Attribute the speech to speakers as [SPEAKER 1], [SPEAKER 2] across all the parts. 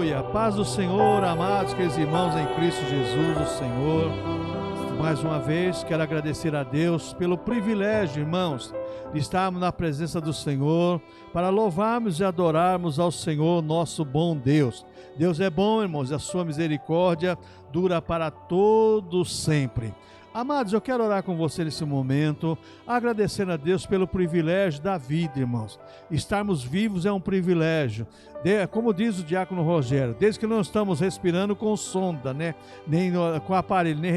[SPEAKER 1] Aleluia, paz do Senhor, amados, queridos irmãos em Cristo Jesus, o Senhor. Mais uma vez, quero agradecer a Deus pelo privilégio, irmãos, de estarmos na presença do Senhor, para louvarmos e adorarmos ao Senhor, nosso bom Deus. Deus é bom, irmãos, e a sua misericórdia dura para todos sempre. Amados, eu quero orar com você nesse momento, agradecendo a Deus pelo privilégio da vida, irmãos. Estarmos vivos é um privilégio. Como diz o diácono Rogério, desde que não estamos respirando com sonda, né? Nem com aparelho, nem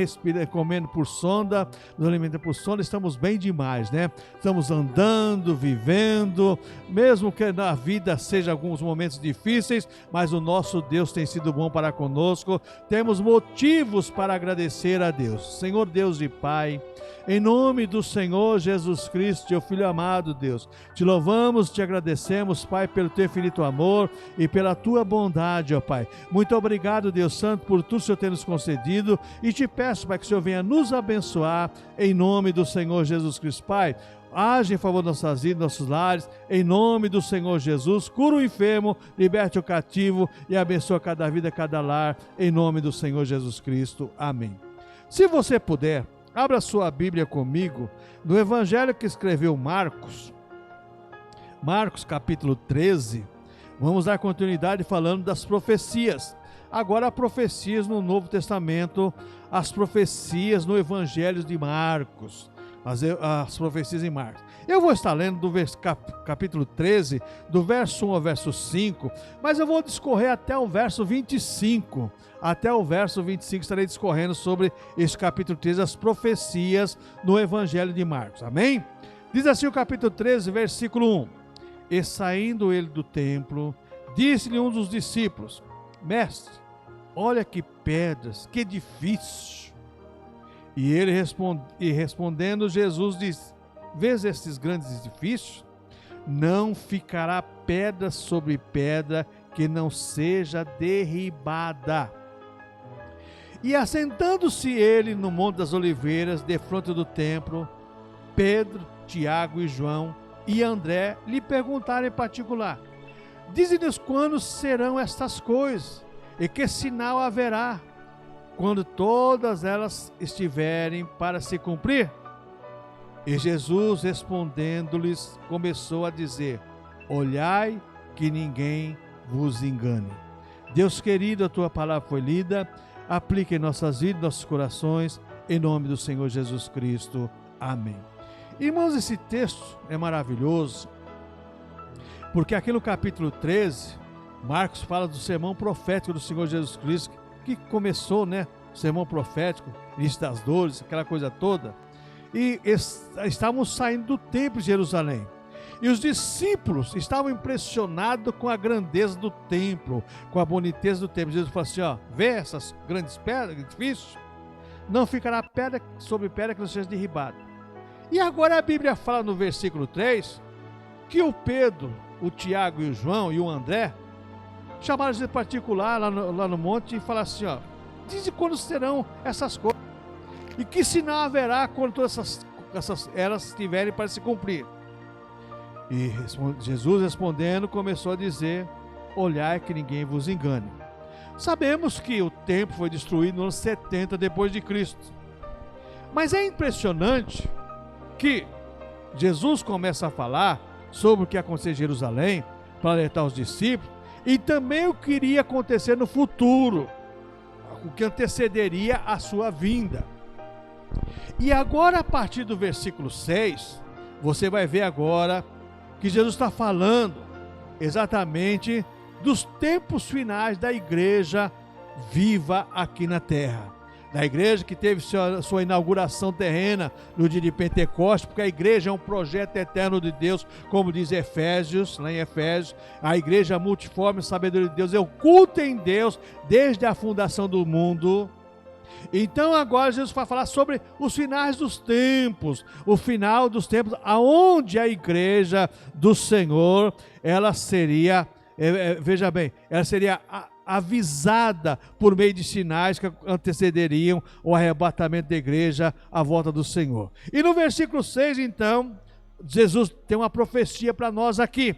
[SPEAKER 1] comendo por sonda, nos alimentando por sonda, estamos bem demais, né? Estamos andando, vivendo, mesmo que na vida seja alguns momentos difíceis, mas o nosso Deus tem sido bom para conosco. Temos motivos para agradecer a Deus. Senhor Deus e Pai, em nome do Senhor Jesus Cristo, teu Filho amado, Deus, te louvamos, te agradecemos, Pai, pelo teu infinito amor e pela tua bondade, ó Pai. Muito obrigado, Deus Santo, por tudo que o Senhor tem nos concedido, e te peço, Pai, que o Senhor venha nos abençoar, em nome do Senhor Jesus Cristo. Pai, age em favor de nossas vidas, nossos lares, em nome do Senhor Jesus. Cura o enfermo, liberte o cativo e abençoa cada vida, cada lar, em nome do Senhor Jesus Cristo. Amém. Se você puder, abra sua Bíblia comigo no Evangelho que escreveu Marcos, capítulo 13. Vamos dar continuidade falando das profecias. Agora, profecias no Novo Testamento, as profecias no Evangelho de Marcos, as profecias em Marcos. Eu vou estar lendo do capítulo 13, do verso 1 ao verso 5, mas eu vou discorrer até o verso 25. Até o verso 25 estarei discorrendo sobre este capítulo 13, as profecias no Evangelho de Marcos. Amém? Diz assim o capítulo 13, versículo 1. E saindo ele do templo, disse-lhe um dos discípulos: Mestre, olha que pedras, que edifício. E ele respondendo, Jesus disse: Vês estes grandes edifícios? Não ficará pedra sobre pedra que não seja derribada. E assentando-se ele no Monte das Oliveiras, defronte do templo, Pedro, Tiago e João e André lhe perguntaram em particular: Dize-nos quando serão estas coisas, e que sinal haverá, quando todas elas estiverem para se cumprir? E Jesus, respondendo-lhes, começou a dizer: Olhai que ninguém vos engane. Deus querido, a tua palavra foi lida, aplique em nossas vidas, nossos corações, em nome do Senhor Jesus Cristo. Amém. Irmãos, esse texto é maravilhoso, porque aqui no capítulo 13, Marcos fala do sermão profético do Senhor Jesus Cristo, que começou, né? O sermão profético, início das dores, aquela coisa toda. E estávamos saindo do templo de Jerusalém. E os discípulos estavam impressionados com a grandeza do templo, com a boniteza do templo. Jesus falou assim: ó, vê essas grandes pedras, edifícios? Não ficará pedra sobre pedra que não seja derribada. E agora a Bíblia fala no versículo 3 que o Pedro, o Tiago e o João e o André chamaram de particular lá no monte e falaram assim: ó, dize quando serão essas coisas e que sinal haverá quando todas elas estiverem para se cumprir. E Jesus respondendo começou a dizer: olhai que ninguém vos engane. Sabemos que o templo foi destruído no ano 70 depois de Cristo. Mas é impressionante que Jesus começa a falar sobre o que aconteceu em Jerusalém para alertar os discípulos, e também o que iria acontecer no futuro, o que antecederia a sua vinda. E agora, a partir do versículo 6, você vai ver agora que Jesus está falando exatamente dos tempos finais da igreja viva aqui na terra. Da igreja que teve sua inauguração terrena no dia de Pentecostes, porque a igreja é um projeto eterno de Deus, como diz Efésios, lá em Efésios, a igreja multiforme, sabedoria de Deus, é oculta em Deus desde a fundação do mundo. Então agora Jesus vai falar sobre os finais dos tempos, o final dos tempos, aonde a igreja do Senhor, ela seria, veja bem, ela seria avisada por meio de sinais que antecederiam o arrebatamento da igreja à volta do Senhor. E no versículo 6, então, Jesus tem uma profecia para nós aqui.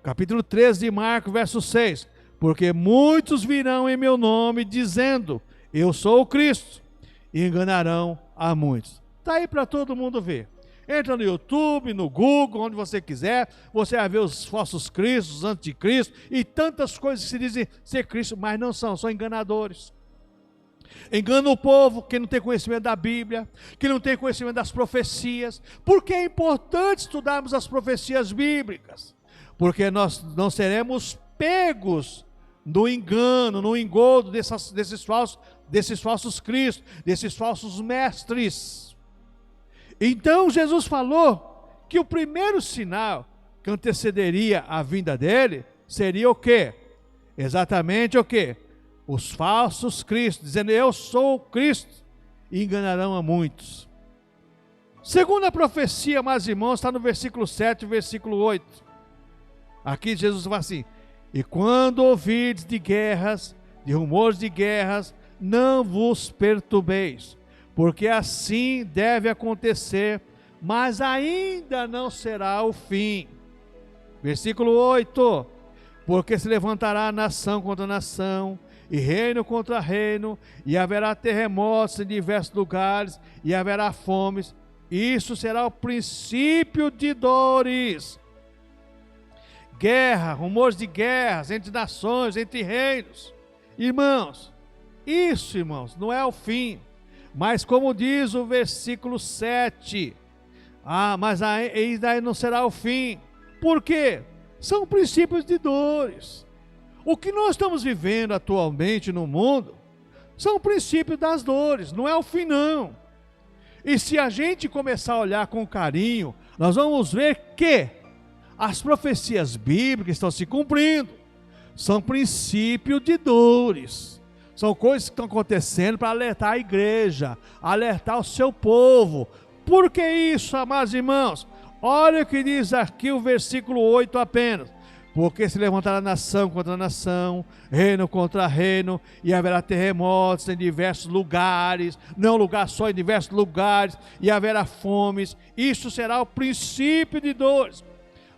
[SPEAKER 1] Capítulo 13 de Marcos, verso 6. porque muitos virão em meu nome dizendo, eu sou o Cristo, e enganarão a muitos. Está aí para todo mundo ver. Entra no YouTube, no Google, onde você quiser, você vai ver os falsos cristos, os anticristos e tantas coisas que se dizem ser Cristo, mas não são, são enganadores. Enganam o povo que não tem conhecimento da Bíblia, que não tem conhecimento das profecias. Por que é importante estudarmos as profecias bíblicas? Porque nós não seremos pegos no engano, no engodo desses falsos cristos, desses falsos mestres. Então Jesus falou que o primeiro sinal que antecederia a vinda dele seria o quê? Exatamente o quê? Os falsos cristos, dizendo eu sou o Cristo, e enganarão a muitos. Segunda profecia, meus irmãos, está no versículo 7 e versículo 8. Aqui Jesus fala assim, e quando ouvirdes de guerras, de rumores de guerras, não vos perturbeis, porque assim deve acontecer, mas ainda não será o fim. Versículo 8, porque se levantará nação contra nação, e reino contra reino, e haverá terremotos em diversos lugares, e haverá fomes, isso será o princípio de dores. Guerra, rumores de guerras entre nações, entre reinos. Irmãos, isso, irmãos, não é o fim. Mas como diz o versículo 7, mas ainda não será o fim. Por quê? São princípios de dores. O que nós estamos vivendo atualmente no mundo são princípios das dores, não é o fim não. E se a gente começar a olhar com carinho, nós vamos ver que as profecias bíblicas estão se cumprindo. São princípios de dores. São coisas que estão acontecendo para alertar a igreja, alertar o seu povo. Por que isso, amados irmãos? Olha o que diz aqui o versículo 8 apenas. Porque se levantará nação contra nação, reino contra reino, e haverá terremotos em diversos lugares, não um lugar só, em diversos lugares, e haverá fomes. Isso será o princípio de dores.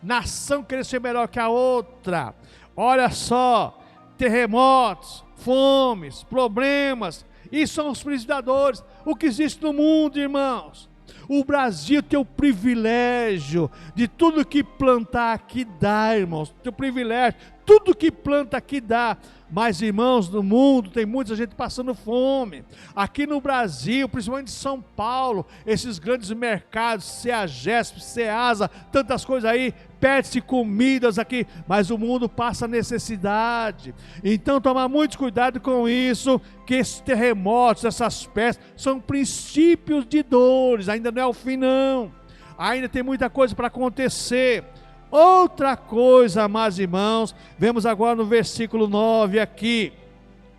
[SPEAKER 1] Nação querer ser melhor que a outra. Olha só, terremotos, fomes, problemas, isso são os princípios da dores. O que existe no mundo, irmãos? O Brasil tem o privilégio de tudo que plantar aqui dá, irmãos. Tem o privilégio, tudo que planta aqui dá. Mas, irmãos, no mundo tem muita gente passando fome. Aqui no Brasil, principalmente em São Paulo, esses grandes mercados, CEAGESP, CEASA, tantas coisas aí, pede-se comidas aqui, mas o mundo passa necessidade. Então, tomar muito cuidado com isso, que esses terremotos, essas pestes, são princípios de dores, ainda não é o fim não. Ainda tem muita coisa para acontecer. Outra coisa, amados irmãos, vemos agora no versículo 9 aqui.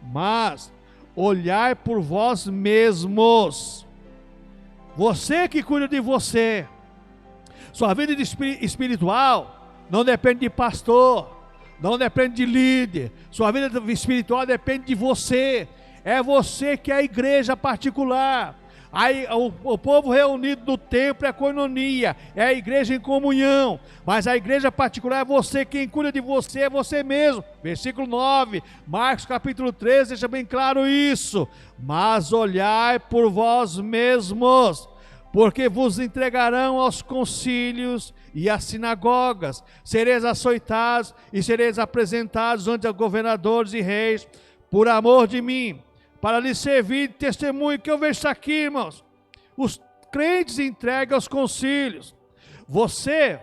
[SPEAKER 1] Mas olhai por vós mesmos. Você que cuida de você. Sua vida espiritual não depende de pastor, não depende de líder. Sua vida espiritual depende de você. É você que é a igreja particular. Aí, o povo reunido no templo é a coinonia, é a igreja em comunhão, mas a igreja particular é você, quem cuida de você é você mesmo. Versículo 9, Marcos capítulo 13, deixa bem claro isso. Mas olhai por vós mesmos, porque vos entregarão aos concílios e às sinagogas, sereis açoitados e sereis apresentados ante governadores e reis, por amor de mim, para lhe servir de testemunho. Que eu vejo aqui, irmãos, os crentes entregam aos concílios. Você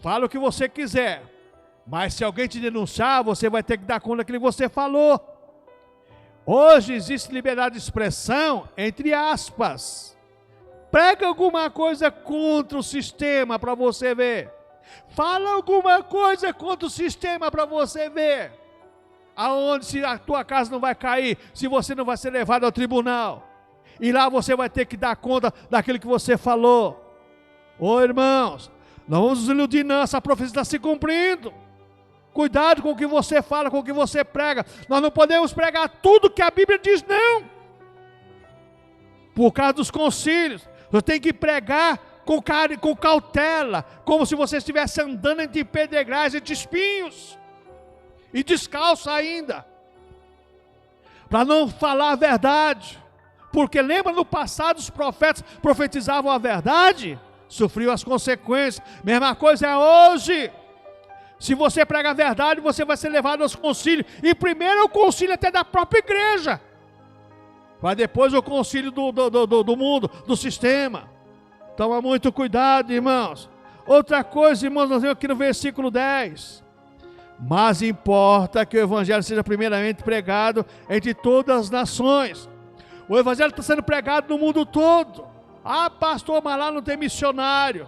[SPEAKER 1] fala o que você quiser, mas se alguém te denunciar, você vai ter que dar conta daquilo que você falou. Hoje existe liberdade de expressão, entre aspas. Prega alguma coisa contra o sistema para você ver. Fala alguma coisa contra o sistema para você ver. Aonde se a tua casa não vai cair, se você não vai ser levado ao tribunal. E lá você vai ter que dar conta daquilo que você falou. Ô irmãos, não vamos nos iludir não, essa profecia está se cumprindo. Cuidado com o que você fala, com o que você prega. Nós não podemos pregar tudo que a Bíblia diz, não. Por causa dos concílios. Você tem que pregar com cautela, como se você estivesse andando entre pedregais, entre espinhos. e descalço ainda, para não falar a verdade, porque lembra no passado os profetas profetizavam a verdade, sofriam as consequências. Mesma coisa é hoje. Se você prega a verdade, você vai ser levado aos concílios, e primeiro o concílio até da própria igreja, para depois o concílio do mundo, do sistema. Toma muito cuidado, irmãos. Outra coisa, irmãos, nós vemos aqui no versículo 10. Mas importa que o evangelho seja primeiramente pregado entre todas as nações. O evangelho está sendo pregado no mundo todo. Ah, pastor, mas lá não tem missionário.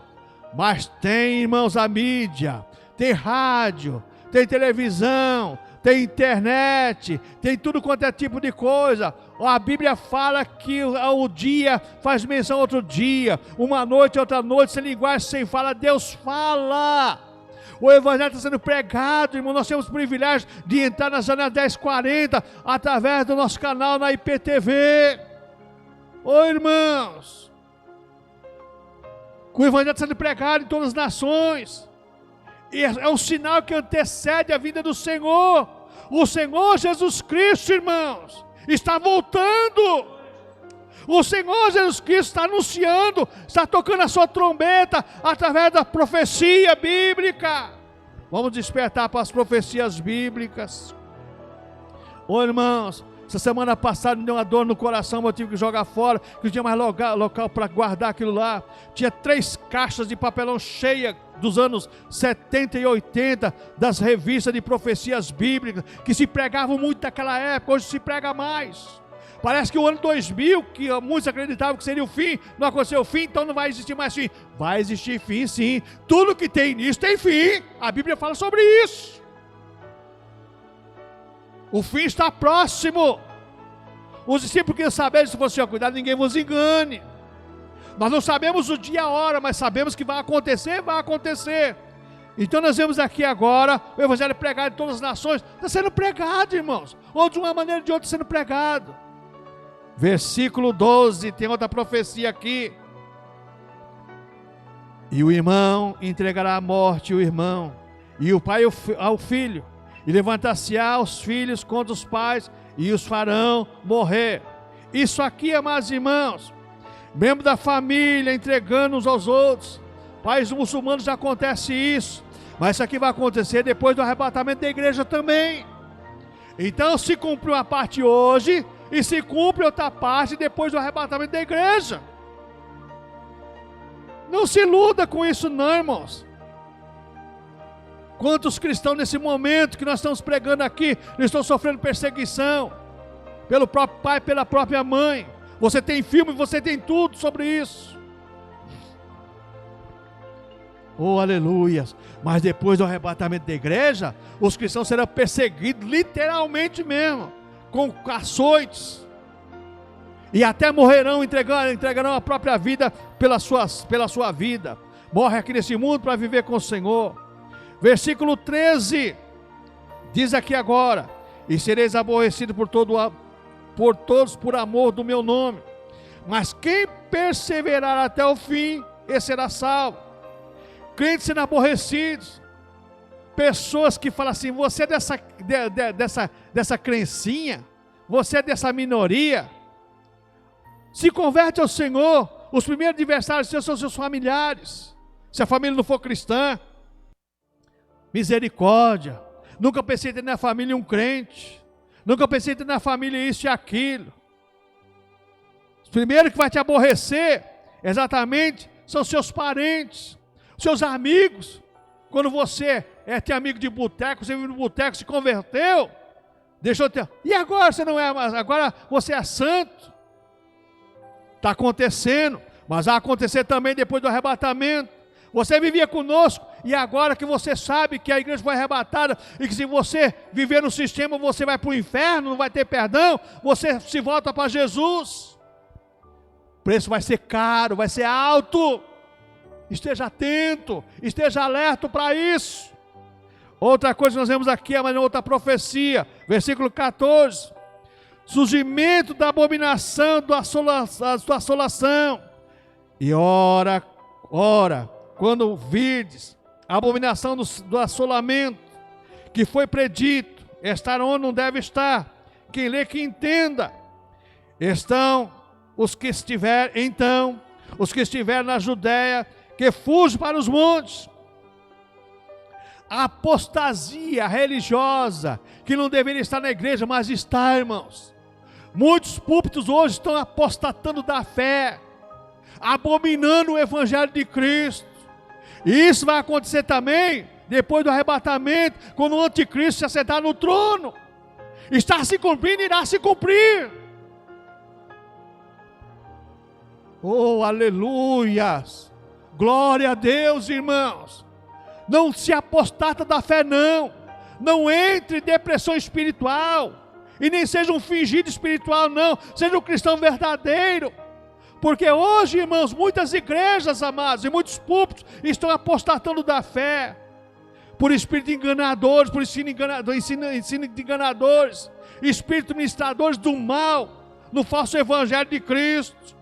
[SPEAKER 1] Mas tem, irmãos, a mídia, tem rádio, tem televisão, tem internet, tem tudo quanto é tipo de coisa. A Bíblia fala que o dia faz menção a outro dia, uma noite, outra noite, sem linguagem, sem fala, Deus fala. O evangelho está sendo pregado, irmão. Nós temos o privilégio de entrar na janela 1040 através do nosso canal na IPTV. Ô irmãos, o evangelho está sendo pregado em todas as nações. E é um sinal que antecede a vinda do Senhor. O Senhor Jesus Cristo, irmãos, está voltando. O Senhor Jesus Cristo está anunciando, está tocando a sua trombeta através da profecia bíblica. Vamos despertar para as profecias bíblicas. Ô irmãos, essa semana passada me deu uma dor no coração, eu tive que jogar fora, que não tinha mais local para guardar aquilo lá. Tinha 3 caixas de papelão cheia dos anos 70 e 80, das revistas de profecias bíblicas, que se pregavam muito naquela época, hoje se prega mais. Parece que o ano 2000, que muitos acreditavam que seria o fim, não aconteceu o fim, então não vai existir mais fim. Vai existir fim, sim. Tudo que tem início tem fim. A Bíblia fala sobre isso. O fim está próximo. Os discípulos queriam saber, se você cuidado, ninguém vos engane. Nós não sabemos o dia e a hora, mas sabemos que vai acontecer, vai acontecer. Então nós vemos aqui agora, o evangelho pregado em todas as nações, está sendo pregado, irmãos, ou de uma maneira ou de outra sendo pregado. Versículo 12, tem outra profecia aqui. E o irmão entregará à morte o irmão, e o pai ao filho, e levantar-se-á os filhos contra os pais, e os farão morrer. Isso aqui, amados irmãos, membros da família entregando uns aos outros. Países muçulmanos já acontece isso, mas isso aqui vai acontecer depois do arrebatamento da igreja também. Então se cumpre uma parte hoje, e se cumpre outra parte depois do arrebatamento da igreja. Não se iluda com isso não, irmãos. Quantos cristãos nesse momento que nós estamos pregando aqui, não estão sofrendo perseguição, pelo próprio pai, pela própria mãe. Você tem filme, você tem tudo sobre isso. Oh, aleluia. Mas depois do arrebatamento da igreja, os cristãos serão perseguidos, literalmente mesmo, com açoites, e até morrerão, entregarão a própria vida pela sua vida. Morre aqui nesse mundo para viver com o Senhor. Versículo 13, diz aqui agora: e sereis aborrecidos por todos por amor do meu nome, mas quem perseverar até o fim, esse será salvo. Crentes sendo aborrecidos, pessoas que falam assim: você é dessa crencinha, você é dessa minoria, se converte ao Senhor. Os primeiros adversários seus são seus familiares, se a família não for cristã. Misericórdia. Nunca pensei em ter na família um crente, nunca pensei em ter na família isso e aquilo. Os primeiros que vai te aborrecer exatamente são seus parentes, seus amigos. Quando você tem amigo de boteco, você vive no boteco, se converteu, deixou de ter, e agora você não é mais, agora você é santo. Está acontecendo, mas vai acontecer também depois do arrebatamento. Você vivia conosco, e agora que você sabe que a igreja foi arrebatada, e que se você viver no sistema, você vai para o inferno, não vai ter perdão, você se volta para Jesus. O preço vai ser caro, vai ser alto. Esteja atento, esteja alerta para isso. Outra coisa que nós vemos aqui, é outra profecia, versículo 14. Surgimento da abominação, da assolação. E ora, quando virdes a abominação do assolamento, que foi predito, estar onde não deve estar. Quem lê que entenda. Os que estiverem na Judéia, que fujam para os montes. A apostasia religiosa, que não deveria estar na igreja, mas está, irmãos. Muitos púlpitos hoje estão apostatando da fé, abominando o evangelho de Cristo. E isso vai acontecer também depois do arrebatamento, quando o anticristo se assentar no trono. Está se cumprindo e irá se cumprir. Oh, aleluias! Glória a Deus, irmãos. Não se apostata da fé, não. Não entre em depressão espiritual. E nem seja um fingido espiritual, não. Seja um cristão verdadeiro. Porque hoje, irmãos, muitas igrejas, amados, e muitos púlpitos estão apostatando da fé. Por espírito enganadores, por ensino de enganadores. Espírito ministradores do mal. No falso evangelho de Cristo.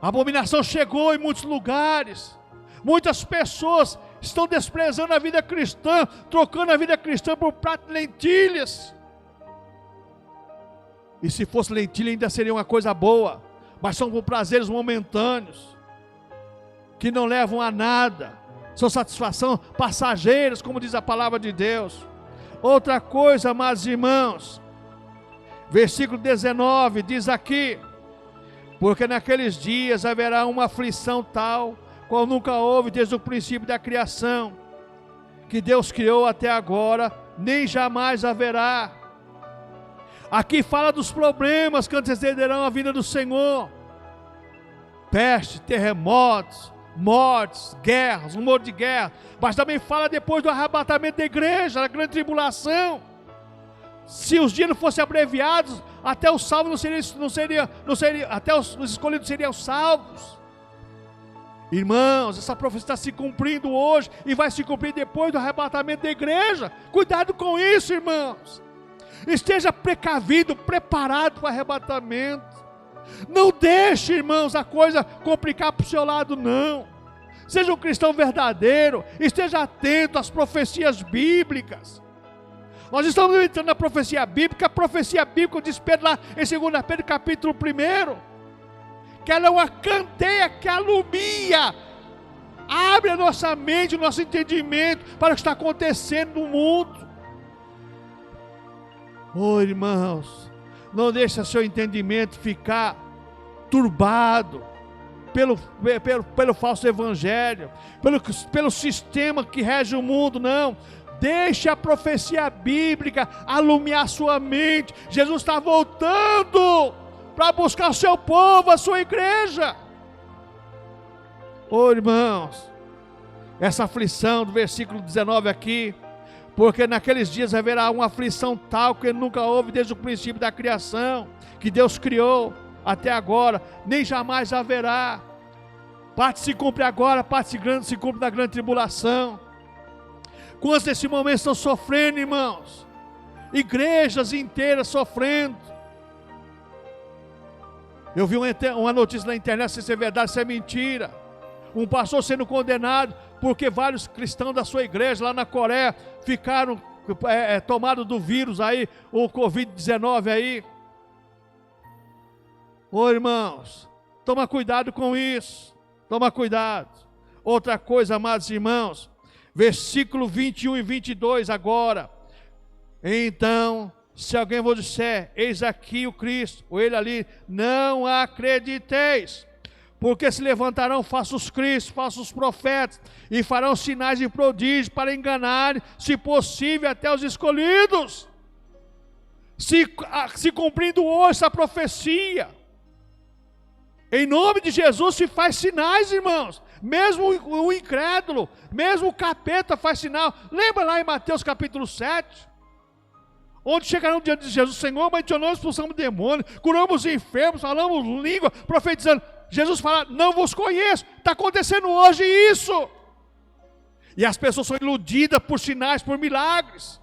[SPEAKER 1] A abominação chegou em muitos lugares. Muitas pessoas estão desprezando a vida cristã, trocando a vida cristã por prato de lentilhas. E se fosse lentilha ainda seria uma coisa boa, mas são por prazeres momentâneos, que não levam a nada, são satisfação passageiras, como diz a palavra de Deus. Outra coisa, amados irmãos, versículo 19 diz aqui: porque naqueles dias haverá uma aflição tal, qual nunca houve desde o princípio da criação, que Deus criou até agora, nem jamais haverá. Aqui fala dos problemas que antecederão a vinda do Senhor: peste, terremotos, mortes, guerras, rumor de guerra. Mas também fala depois do arrebatamento da igreja, da grande tribulação. Se os dias não fossem abreviados, até os salvos não seriam, até os escolhidos seriam salvos. Irmãos, essa profecia está se cumprindo hoje e vai se cumprir depois do arrebatamento da igreja. Cuidado com isso, irmãos. Esteja precavido, preparado para o arrebatamento. Não deixe, irmãos, a coisa complicar para o seu lado, não. Seja um cristão verdadeiro, esteja atento às profecias bíblicas. Nós estamos entrando na profecia bíblica. A profecia bíblica diz Pedro lá em 2 Pedro capítulo 1, que ela é uma candeia que alumia, abre a nossa mente, o nosso entendimento para o que está acontecendo no mundo. Oh, irmãos, não deixe seu entendimento ficar turbado pelo falso evangelho, pelo sistema que rege o mundo, não. Deixe a profecia bíblica alumiar sua mente. Jesus está voltando para buscar o seu povo, a sua igreja. Oh, irmãos, essa aflição do versículo 19 aqui: porque naqueles dias haverá uma aflição tal que nunca houve desde o princípio da criação, que Deus criou até agora, nem jamais haverá. Parte se cumpre agora, parte se cumpre na grande tribulação. Quantos nesse momento estão sofrendo, irmãos? Igrejas inteiras sofrendo. Eu vi uma notícia na internet, não sei se é verdade, se é mentira. Um pastor sendo condenado porque vários cristãos da sua igreja lá na Coreia ficaram tomados do vírus aí, o Covid-19 aí. Ô, irmãos, toma cuidado com isso. Toma cuidado. Outra coisa, amados irmãos, versículo 21 e 22 agora: então, se alguém vos disser, eis aqui o Cristo, ou ele ali, não acrediteis, porque se levantarão falsos cristos, falsos profetas, e farão sinais e prodígios para enganar, se possível, até os escolhidos. Se cumprindo hoje essa profecia, em nome de Jesus se faz sinais, irmãos. Mesmo o incrédulo, mesmo o capeta faz sinal. Lembra lá em Mateus capítulo 7? Onde chegaram diante de Jesus: Senhor, mas nós expulsamos demônios, curamos enfermos, falamos língua, profetizando. Jesus fala: não vos conheço. Está acontecendo hoje isso. E as pessoas são iludidas por sinais, por milagres.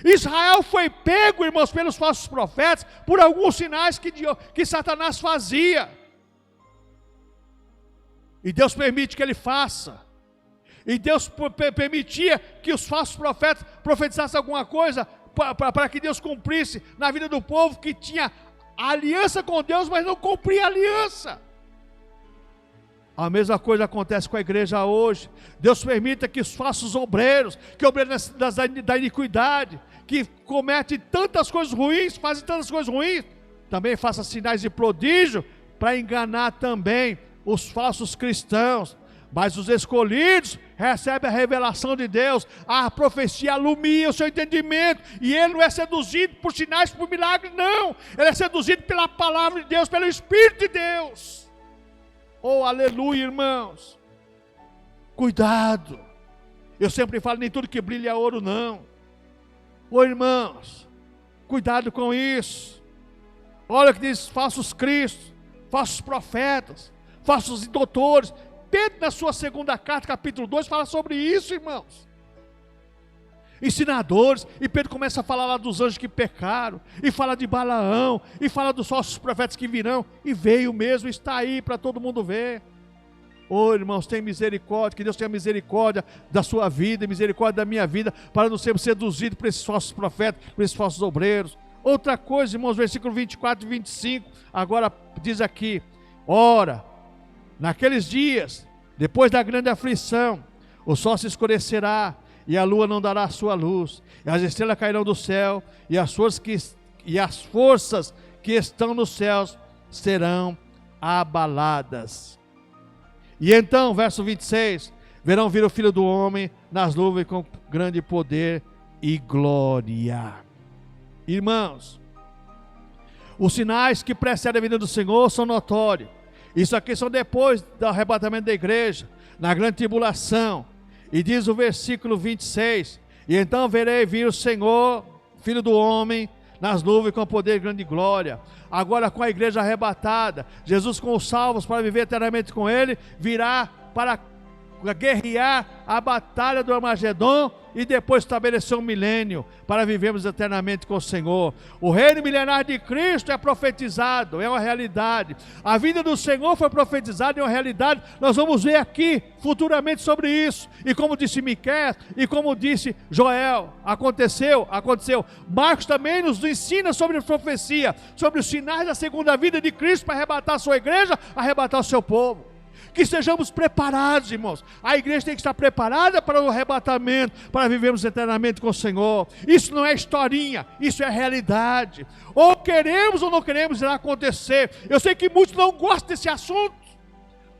[SPEAKER 1] Israel foi pego, irmãos, pelos falsos profetas, por alguns sinais que Satanás fazia. E Deus permite que ele faça. E Deus permitia que os falsos profetas profetizassem alguma coisa para que Deus cumprisse na vida do povo que tinha aliança com Deus, mas não cumpria a aliança. A mesma coisa acontece com a igreja hoje. Deus permita que os falsos obreiros, que obreiros da iniquidade, que cometem tantas coisas ruins, fazem tantas coisas ruins, também façam sinais de prodígio para enganar também os falsos cristãos. Mas os escolhidos recebem a revelação de Deus, a profecia alumia o seu entendimento, e ele não é seduzido por sinais, por milagres, não. Ele é seduzido pela palavra de Deus, pelo Espírito de Deus. Oh, aleluia, irmãos. Cuidado. Eu sempre falo, nem tudo que brilha é ouro, não. Oh, irmãos, cuidado com isso. Olha o que diz falsos cristos, falsos profetas, falsos doutores. Pedro, na sua segunda carta, capítulo 2, fala sobre isso, irmãos. Ensinadores, e Pedro começa a falar lá dos anjos que pecaram, e fala de Balaão, e fala dos falsos profetas que virão, e veio mesmo, está aí para todo mundo ver. Oh, irmãos, tem misericórdia, que Deus tenha misericórdia da sua vida, e misericórdia da minha vida, para não sermos seduzidos por esses falsos profetas, por esses falsos obreiros. Outra coisa, irmãos, versículo 24 e 25, agora diz aqui: ora, naqueles dias, depois da grande aflição, o sol se escurecerá, e a lua não dará a sua luz, e as estrelas cairão do céu, e as forças que estão nos céus serão abaladas. E então, verso 26, verão vir o Filho do Homem nas nuvens com grande poder e glória. Irmãos, os sinais que precedem a vinda do Senhor são notórios. Isso aqui são depois do arrebatamento da igreja, na grande tribulação. E diz o versículo 26, e então verei vir o Senhor, Filho do Homem, nas nuvens com poder e grande glória. Agora com a igreja arrebatada, Jesus com os salvos para viver eternamente com ele, virá para guerrear a batalha do Armagedon e depois estabelecer um milênio para vivermos eternamente com o Senhor. O reino milenar de Cristo é profetizado, é uma realidade. A vinda do Senhor foi profetizada, é uma realidade. Nós vamos ver aqui futuramente sobre isso. E como disse Miqueias, e como disse Joel, aconteceu. Marcos também nos ensina sobre a profecia, sobre os sinais da segunda vinda de Cristo para arrebatar a sua igreja, arrebatar o seu povo. Que sejamos preparados, irmãos. A igreja tem que estar preparada para o arrebatamento, para vivermos eternamente com o Senhor. Isso não é historinha, isso é realidade. Ou queremos ou não queremos, irá acontecer. Eu sei que muitos não gostam desse assunto,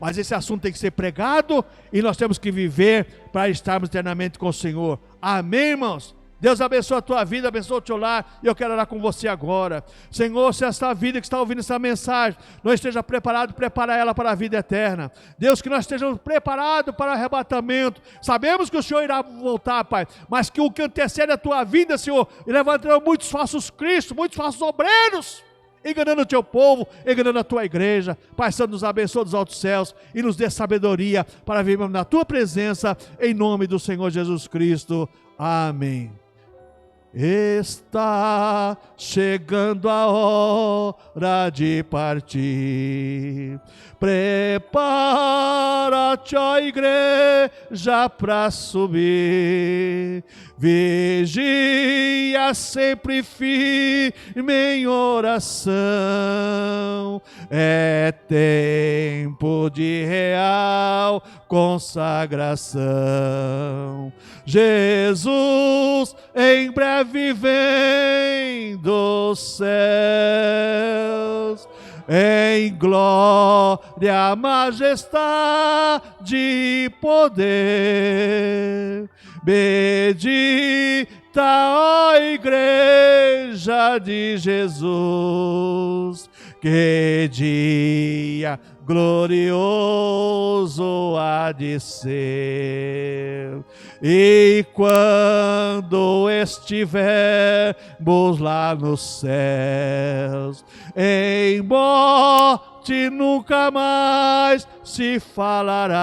[SPEAKER 1] mas esse assunto tem que ser pregado e nós temos que viver para estarmos eternamente com o Senhor. Amém, irmãos? Deus abençoe a tua vida, abençoe o teu lar, e eu quero orar com você agora. Senhor, se esta vida que está ouvindo essa mensagem não esteja preparado, prepara ela para a vida eterna. Deus, que nós estejamos preparados para o arrebatamento. Sabemos que o Senhor irá voltar, Pai, mas que o que antecede a tua vinda, Senhor, levantarão muitos falsos cristos, muitos falsos obreiros, enganando o teu povo, enganando a tua igreja. Pai Santo, nos abençoe dos altos céus e nos dê sabedoria para vivermos na tua presença, em nome do Senhor Jesus Cristo. Amém. Está chegando a hora de partir. Prepara-te, ó igreja, para subir. Vigia sempre firme em oração. É tempo de real consagração. Jesus em breve vem dos céus, em glória, majestade e poder. Bendita, ó igreja de Jesus, que dia glorioso há de ser. E quando estivermos lá nos céus, em morte morte nunca mais se falará.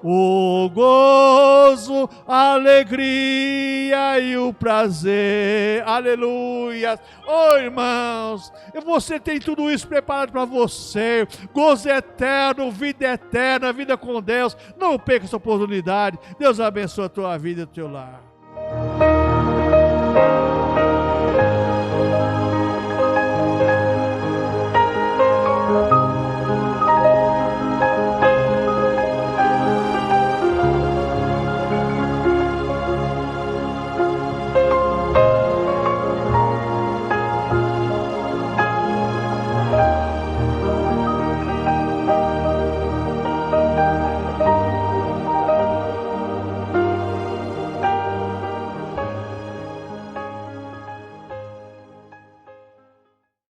[SPEAKER 1] O gozo, a alegria e o prazer. Aleluia. Oh, irmãos, você tem tudo isso preparado para você. Gozo eterno, vida com Deus. Não perca essa oportunidade. Deus abençoe a tua vida e o teu lar.